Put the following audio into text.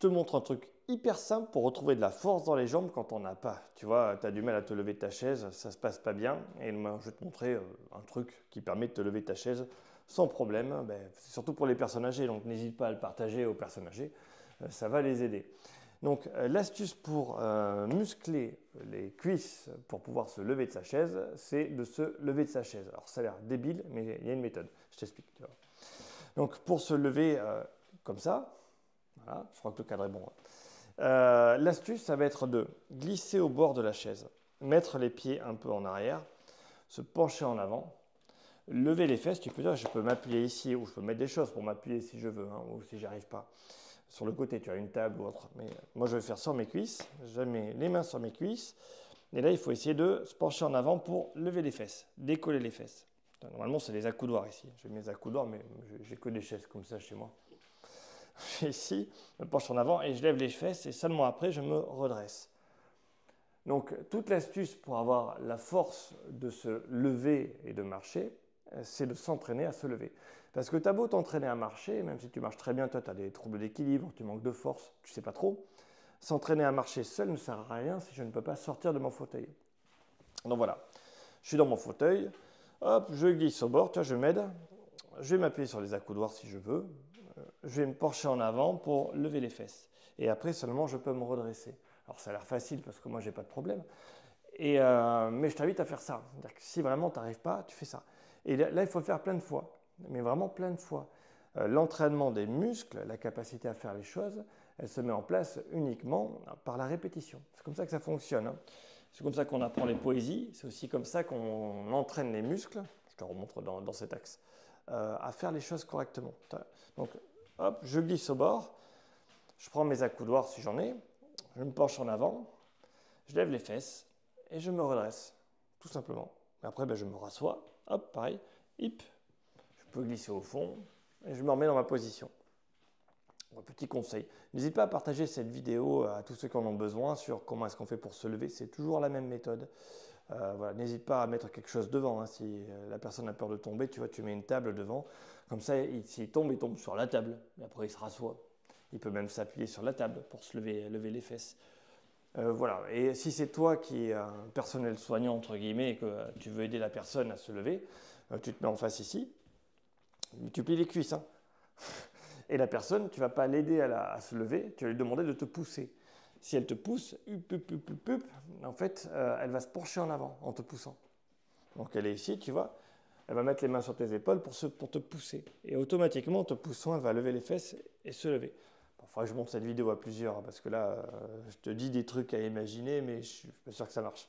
te montre un truc hyper simple pour retrouver de la force dans les jambes quand on n'a pas. Tu vois, tu as du mal à te lever de ta chaise, ça se passe pas bien. Et moi, je vais te montrer un truc qui permet de te lever de ta chaise sans problème. Ben, c'est surtout pour les personnes âgées, donc n'hésite pas à le partager aux personnes âgées. Ça va les aider. Donc, l'astuce pour muscler les cuisses pour pouvoir se lever de sa chaise, c'est de se lever de sa chaise. Alors, ça a l'air débile, mais il y a une méthode. Je t'explique. Tu vois. Donc, pour se lever comme ça, voilà, je crois que le cadre est bon. L'astuce, ça va être de glisser au bord de la chaise, mettre les pieds un peu en arrière, se pencher en avant, lever les fesses. Tu peux dire, je peux m'appuyer ici ou je peux mettre des choses pour m'appuyer si je veux hein, ou si j'arrive pas. Sur le côté, tu as une table ou autre. Mais moi, je vais faire sur mes cuisses. Je mets les mains sur mes cuisses. Et là, il faut essayer de se pencher en avant pour lever les fesses, décoller les fesses. Normalement, c'est les accoudoirs ici. J'ai mes accoudoirs, mais j'ai que des chaises comme ça chez moi. Ici, je me penche en avant et je lève les fesses et seulement après, je me redresse. Donc, toute l'astuce pour avoir la force de se lever et de marcher, c'est de s'entraîner à se lever. Parce que tu as beau t'entraîner à marcher, même si tu marches très bien, toi tu as des troubles d'équilibre, tu manques de force, tu sais pas trop, s'entraîner à marcher seul ne sert à rien si je ne peux pas sortir de mon fauteuil. Donc voilà, je suis dans mon fauteuil, hop, je glisse au bord, tu vois, je m'aide, je vais m'appuyer sur les accoudoirs si je veux, je vais me pencher en avant pour lever les fesses. Et après seulement je peux me redresser. Alors ça a l'air facile parce que moi j'ai pas de problème, mais je t'invite à faire ça. C'est-à-dire que si vraiment tu n'arrives pas, tu fais ça. Et là, il faut le faire plein de fois, mais vraiment plein de fois. L'entraînement des muscles, la capacité à faire les choses, elle se met en place uniquement par la répétition. C'est comme ça que ça fonctionne. Hein. C'est comme ça qu'on apprend les poésies, c'est aussi comme ça qu'on entraîne les muscles, je te remontre dans cet axe, à faire les choses correctement. Donc, hop, je glisse au bord, je prends mes accoudoirs si j'en ai, je me penche en avant, je lève les fesses, et je me redresse, tout simplement. Et après, ben, je me rassois, hop, pareil, hip, je peux glisser au fond, et je me remets dans ma position. Un petit conseil, n'hésite pas à partager cette vidéo à tous ceux qui en ont besoin sur comment est-ce qu'on fait pour se lever, c'est toujours la même méthode. Voilà, n'hésite pas à mettre quelque chose devant, hein. Si la personne a peur de tomber, tu vois, tu mets une table devant, comme ça, s'il tombe sur la table, et après il se rassoit. Il peut même s'appuyer sur la table pour se lever les fesses. Voilà. Et si c'est toi qui es un personnel soignant, entre guillemets, et que tu veux aider la personne à se lever, tu te mets en face ici, tu plies les cuisses. Hein. Et la personne, tu ne vas pas l'aider à se lever, tu vas lui demander de te pousser. Si elle te pousse, en fait, elle va se pencher en avant en te poussant. Donc elle est ici, tu vois, elle va mettre les mains sur tes épaules pour te pousser. Et automatiquement, en te poussant, elle va lever les fesses et se lever. Il faudra que je montre cette vidéo à plusieurs, parce que là, je te dis des trucs à imaginer, mais je ne suis pas sûr que ça marche.